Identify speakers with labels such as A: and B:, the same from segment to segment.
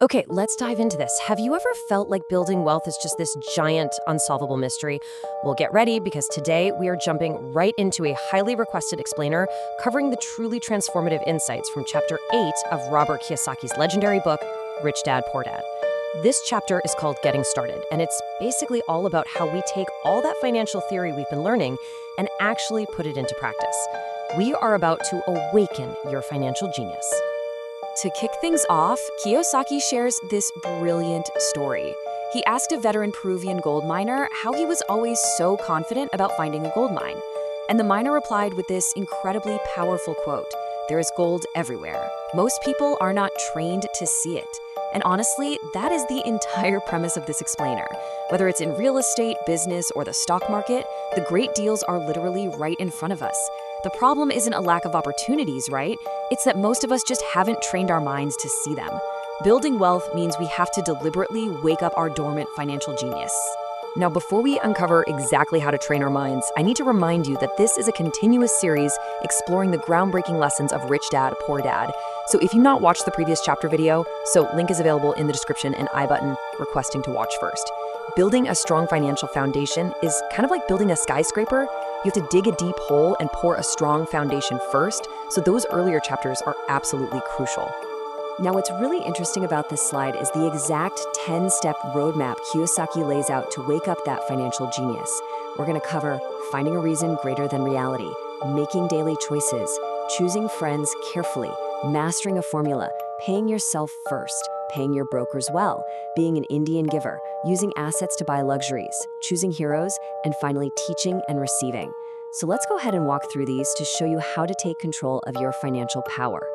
A: Okay, let's dive into this. Have you ever felt like building wealth is just this giant, unsolvable mystery? Well, get ready because today we are jumping right into a highly requested explainer covering the truly transformative insights from Chapter 8 of Robert Kiyosaki's legendary book, Rich Dad, Poor Dad. This chapter is called Getting Started, and it's basically all about how we take all that financial theory we've been learning and actually put it into practice. We are about to awaken your financial genius.
B: To kick things off, Kiyosaki shares this brilliant story. He asked a veteran Peruvian gold miner how he was always so confident about finding a gold mine. And the miner replied with this incredibly powerful quote, "There is gold everywhere. Most people are not trained to see it." And honestly, that is the entire premise of this explainer. Whether it's in real estate, business, or the stock market, the great deals are literally right in front of us. The problem isn't a lack of opportunities, right? It's that most of us just haven't trained our minds to see them. Building wealth means we have to deliberately wake up our dormant financial genius.
A: Now, before we uncover exactly how to train our minds, I need to remind you that this is a continuous series exploring the groundbreaking lessons of Rich Dad, Poor Dad. So if you've not watched the previous chapter video, link is available in the description and I button requesting to watch first. Building a strong financial foundation is kind of like building a skyscraper. You have to dig a deep hole and pour a strong foundation first, so those earlier chapters are absolutely crucial.
B: Now, what's really interesting about this slide is the exact 10-step roadmap Kiyosaki lays out to wake up that financial genius. We're going to cover finding a reason greater than reality, making daily choices, choosing friends carefully, mastering a formula, paying yourself first, paying your brokers well, being an Indian giver, using assets to buy luxuries, choosing heroes, and finally teaching and receiving. So let's go ahead and walk through these to show you how to take control of your financial power.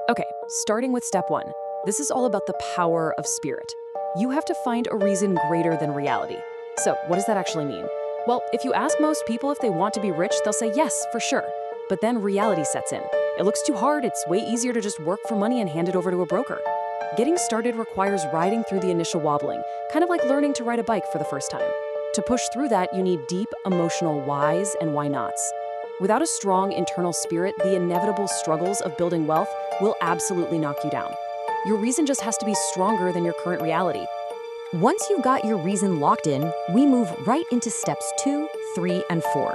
A: Okay, starting with step 1. This is all about the power of spirit. You have to find a reason greater than reality. So what does that actually mean? Well, if you ask most people if they want to be rich, they'll say yes, for sure. But then reality sets in. It looks too hard. It's way easier to just work for money and hand it over to a broker. Getting started requires riding through the initial wobbling, kind of like learning to ride a bike for the first time. To push through that, you need deep emotional whys and why nots. Without a strong internal spirit, the inevitable struggles of building wealth will absolutely knock you down. Your reason just has to be stronger than your current reality. Once you've got your reason locked in, we move right into steps 2, 3, and 4.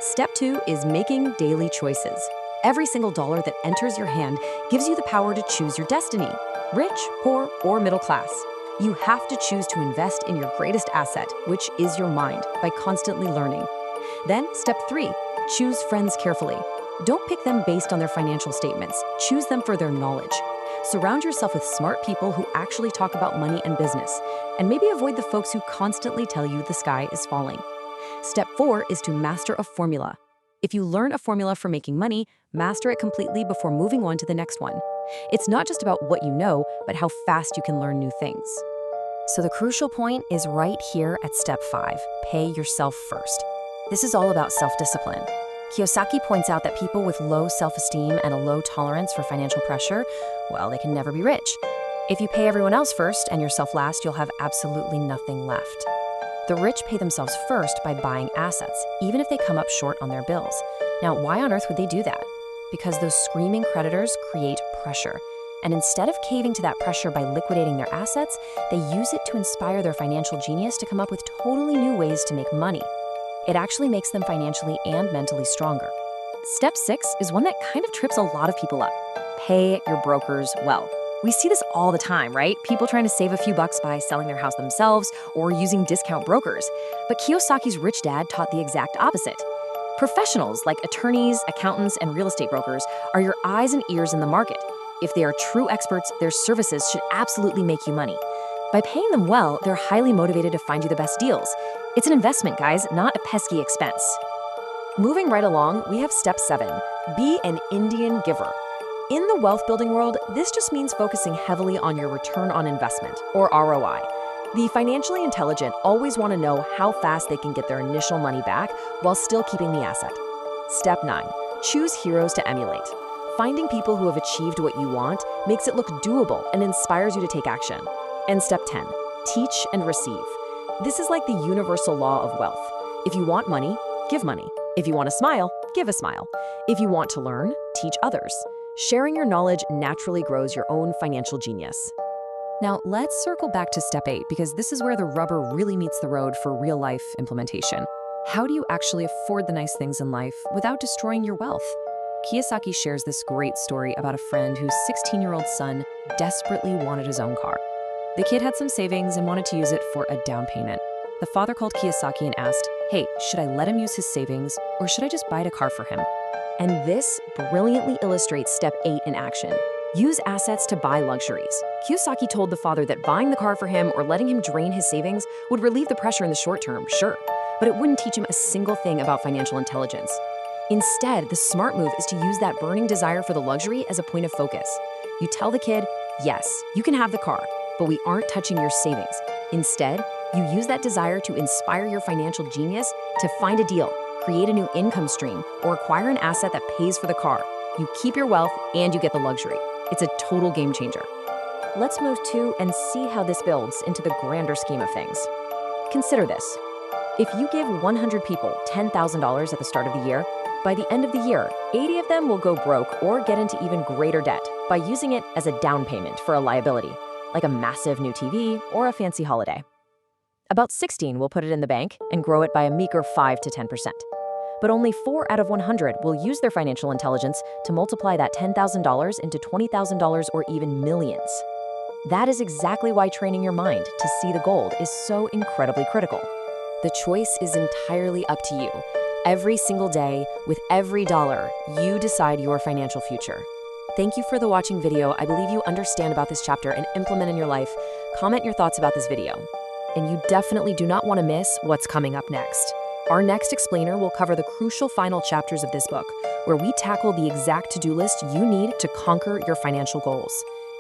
A: Step 2 is making daily choices. Every single dollar that enters your hand gives you the power to choose your destiny. Rich, poor, or middle class. You have to choose to invest in your greatest asset, which is your mind, by constantly learning. Then, step 3, choose friends carefully. Don't pick them based on their financial statements. Choose them for their knowledge. Surround yourself with smart people who actually talk about money and business, and maybe avoid the folks who constantly tell you the sky is falling. Step 4 is to master a formula. If you learn a formula for making money, master it completely before moving on to the next one. It's not just about what you know, but how fast you can learn new things. So the crucial point is right here at step 5, pay yourself first. This is all about self-discipline. Kiyosaki points out that people with low self-esteem and a low tolerance for financial pressure, well, they can never be rich. If you pay everyone else first and yourself last, you'll have absolutely nothing left. The rich pay themselves first by buying assets, even if they come up short on their bills. Now, why on earth would they do that? Because those screaming creditors create pressure. And instead of caving to that pressure by liquidating their assets, they use it to inspire their financial genius to come up with totally new ways to make money. It actually makes them financially and mentally stronger. Step 6 is one that kind of trips a lot of people up. Pay your brokers well. We see this all the time, right? People trying to save a few bucks by selling their house themselves or using discount brokers. But Kiyosaki's Rich Dad taught the exact opposite. Professionals like attorneys, accountants, and real estate brokers are your eyes and ears in the market. If they are true experts, their services should absolutely make you money. By paying them well, they're highly motivated to find you the best deals. It's an investment, guys, not a pesky expense. Moving right along, we have step 7, be an Indian giver. In the wealth building world, this just means focusing heavily on your return on investment, or ROI. The financially intelligent always want to know how fast they can get their initial money back while still keeping the asset. Step 9, choose heroes to emulate. Finding people who have achieved what you want makes it look doable and inspires you to take action. And step 10, teach and receive. This is like the universal law of wealth. If you want money, give money. If you want a smile, give a smile. If you want to learn, teach others. Sharing your knowledge naturally grows your own financial genius. Now, let's circle back to step 8 because this is where the rubber really meets the road for real-life implementation. How do you actually afford the nice things in life without destroying your wealth? Kiyosaki shares this great story about a friend whose 16-year-old son desperately wanted his own car. The kid had some savings and wanted to use it for a down payment. The father called Kiyosaki and asked, "Hey, should I let him use his savings or should I just buy a car for him?" And this brilliantly illustrates step 8 in action. Use assets to buy luxuries. Kiyosaki told the father that buying the car for him or letting him drain his savings would relieve the pressure in the short term, sure, but it wouldn't teach him a single thing about financial intelligence. Instead, the smart move is to use that burning desire for the luxury as a point of focus. You tell the kid, yes, you can have the car, but we aren't touching your savings. Instead, you use that desire to inspire your financial genius to find a deal, create a new income stream, or acquire an asset that pays for the car. You keep your wealth and you get the luxury. It's a total game changer. Let's move to and see how this builds into the grander scheme of things. Consider this. If you give 100 people $10,000 at the start of the year, by the end of the year, 80 of them will go broke or get into even greater debt by using it as a down payment for a liability, like a massive new TV or a fancy holiday. About 16 will put it in the bank and grow it by a meager 5 to 10%. But only 4 out of 100 will use their financial intelligence to multiply that $10,000 into $20,000 or even millions. That is exactly why training your mind to see the gold is so incredibly critical. The choice is entirely up to you. Every single day, with every dollar, you decide your financial future. Thank you for the watching video. I believe you understand about this chapter and implement in your life. Comment your thoughts about this video. And you definitely do not want to miss what's coming up next. Our next explainer will cover the crucial final chapters of this book, where we tackle the exact to-do list you need to conquer your financial goals.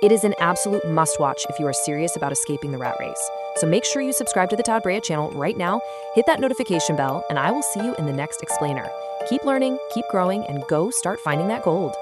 A: It is an absolute must-watch if you are serious about escaping the rat race. So make sure you subscribe to the Tatparya channel right now, hit that notification bell, and I will see you in the next explainer. Keep learning, keep growing, and go start finding that gold.